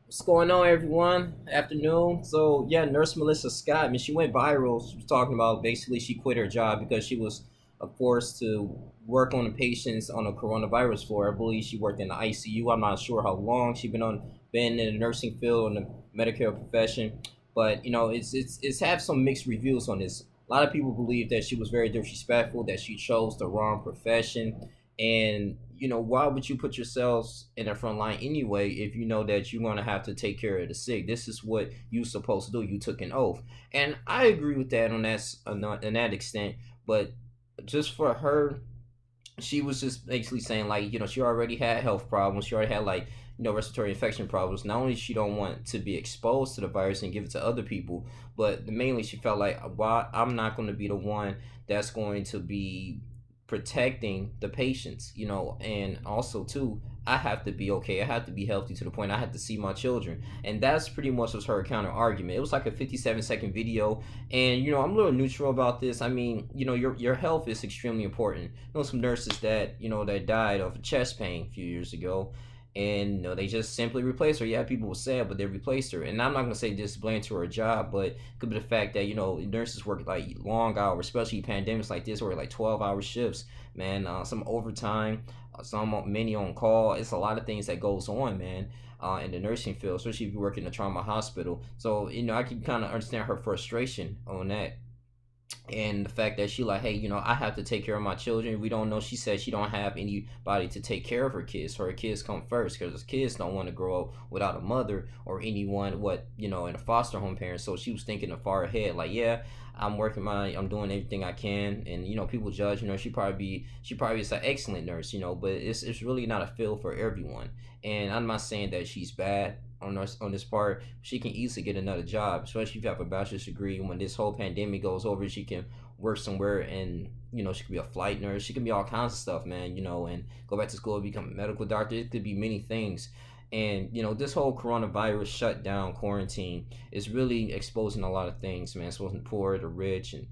What's going on, everyone? Afternoon. So, yeah, Nurse Melissa Scott, I mean, she went viral. She was talking about basically she quit her job because she was forced to work on the patients on a coronavirus floor. I believe she worked in the ICU. I'm not sure how long she's been in the nursing field in the Medicare profession, but it's have some mixed reviews on this. A lot of people believe that she was very disrespectful, that she chose the wrong profession, and why would you put yourselves in the front line anyway if you know that you're going to have to take care of the sick? This is what you're supposed to do. You took an oath, and I agree with that on that extent. But just for her, she was just basically saying, like, she already had health problems. She already had, like, respiratory infection problems. Not only she don't want to be exposed to the virus and give it to other people, but mainly she felt like, why I'm not going to be the one that's going to be protecting the patients, and also too, I have to be okay. I have to be healthy to the point I have to see my children, and that's pretty much was her counter argument. It was like a 57-second video, and I'm a little neutral about this. I mean, your health is extremely important. Some nurses that that died of chest pain a few years ago, and they just simply replaced her. Yeah, people were sad, but they replaced her. And I'm not gonna say just blame to her job, but it could be the fact that nurses work like long hours, especially pandemics like this, work like 12-hour shifts. Man, some overtime, some many on call. It's a lot of things that goes on, man. In the nursing field, especially if you work in a trauma hospital. So I can kind of understand her frustration on that, and the fact that she like, hey, I have to take care of my children. We don't know. She said she don't have anybody to take care of her kids. So her kids come first because kids don't want to grow up without a mother or anyone in a foster home parent. So she was thinking far ahead, like, yeah, I'm doing everything I can, and people judge. She probably is an excellent nurse, but it's really not a field for everyone. And I'm not saying that she's bad on this part. She can easily get another job, especially if you have a bachelor's degree. When this whole pandemic goes over, she can work somewhere, and she could be a flight nurse. She can be all kinds of stuff, man. And go back to school, become a medical doctor. It could be many things. And this whole coronavirus shutdown quarantine is really exposing a lot of things, man. Exposing the poor, the rich, and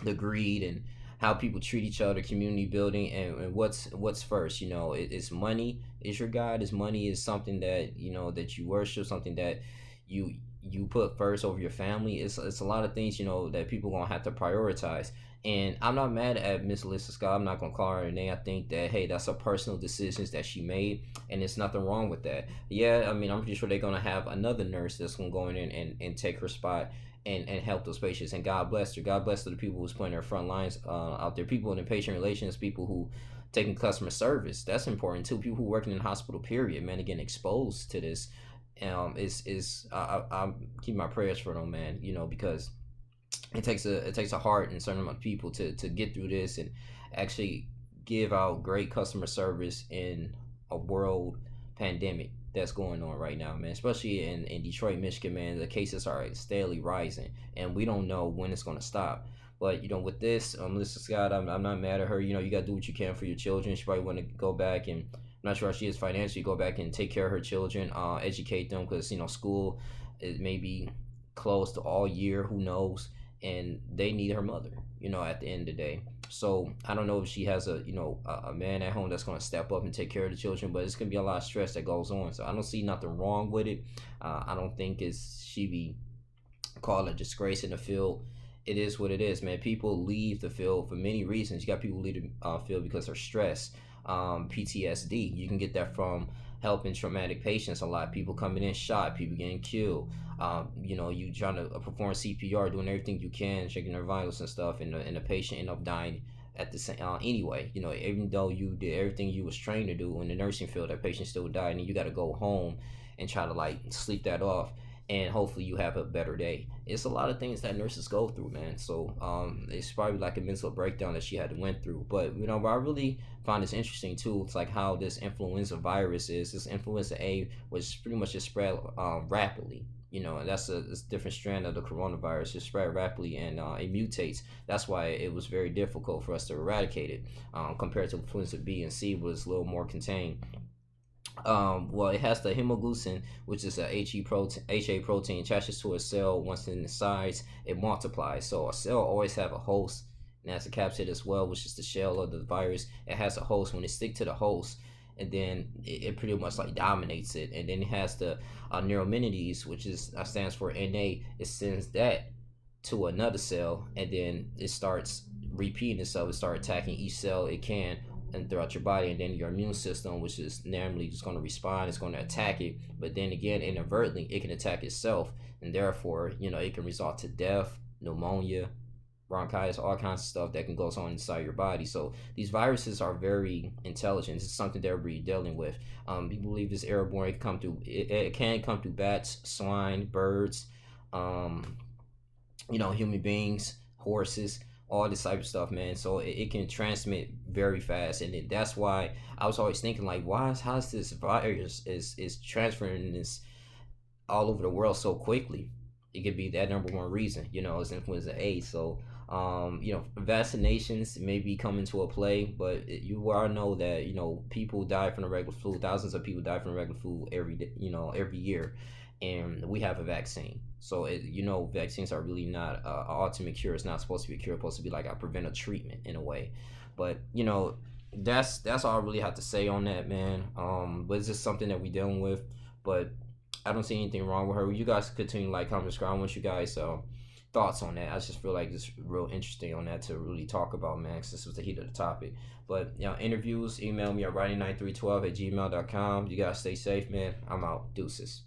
the greed, and how people treat each other, community building, and what's first. It's money is your god. Is money is something that that you worship, something that you you put first over your family. It's a lot of things that people gonna have to prioritize. And I'm not mad at Miss Alyssa Scott. I'm not gonna call her a name. I think that, hey, that's a personal decisions that she made, and there's nothing wrong with that. Yeah, I mean, I'm pretty sure they're gonna have another nurse that's gonna go in and take her spot, and help those patients. And God bless her. God bless the people who's putting their front lines out there. People in the patient relations, people who taking customer service. That's important too. People who working in the hospital. Period. Man, again, exposed to this. I'm keeping my prayers for them, man. Because it takes a heart and a certain amount of people to get through this and actually give out great customer service in a world pandemic that's going on right now, man. Especially in Detroit, Michigan, man. The cases are steadily rising, and we don't know when it's going to stop. But with this, Melissa Scott, I'm not mad at her. You got to do what you can for your children. She probably want to go back, and I'm not sure how she is financially. Go back and take care of her children, educate them, because school is maybe closed all year. Who knows? And they need her mother, at the end of the day. So I don't know if she has a man at home that's going to step up and take care of the children, but it's going to be a lot of stress that goes on. So I don't see nothing wrong with it. I don't think it's she be called a disgrace in the field. It is what it is, man. People leave the field for many reasons. You got people leave the field because they're stressed, PTSD. You can get that from helping traumatic patients. A lot of people coming in shot, people getting killed. You trying to perform CPR, doing everything you can, checking their vitals and stuff, and the patient end up dying at the same anyway. Even though you did everything you was trained to do in the nursing field, that patient still died, and you got to go home and try to like sleep that off, and hopefully you have a better day. It's a lot of things that nurses go through, man. So it's probably like a mental breakdown that she had to went through. But what I really find this interesting too, it's like how this influenza virus is. This influenza A was pretty much just spread rapidly. And that's a different strand of the coronavirus. It spread rapidly, and it mutates. That's why it was very difficult for us to eradicate it, compared to influenza B and C, was a little more contained. Well, it has the hemagglutinin, which is a HA protein attaches to a cell. Once in the size, it multiplies. So a cell always have a host, and has a capsid as well, which is the shell of the virus. It has a host. When it stick to the host, and then it pretty much like dominates it, and then it has the neurominides, which is stands for Na. It sends that to another cell, and then it starts repeating itself. It starts attacking each cell it can and throughout your body, and then your immune system, which is normally just going to respond, it's going to attack it, but then again inadvertently it can attack itself, and therefore it can result to death, pneumonia, bronchitis, all kinds of stuff that can go on inside your body. So these viruses are very intelligent. It's something that we're dealing with. People believe it's airborne. It can come through bats, swine, birds, um, human beings, horses, all this type of stuff, man. So it can transmit very fast, and that's why I was always thinking, like, how's this virus is transferring this all over the world so quickly? It could be that number one reason, is influenza A. So, vaccinations may be coming to a play, but you all know that people die from the regular flu. Thousands of people die from the regular flu every day, every year, and we have a vaccine. So, vaccines are really not an ultimate cure. It's not supposed to be a cure. It's supposed to be like a preventive treatment in a way. But that's all I really have to say on that, man. But it's just something that we dealing with. But I don't see anything wrong with her. You guys continue to like, comment, subscribe. I want you guys thoughts on that. I just feel like it's real interesting on that to really talk about, man, 'cause this was the heat of the topic. But interviews, email me at writing9312 at gmail.com. You guys stay safe, man. I'm out. Deuces.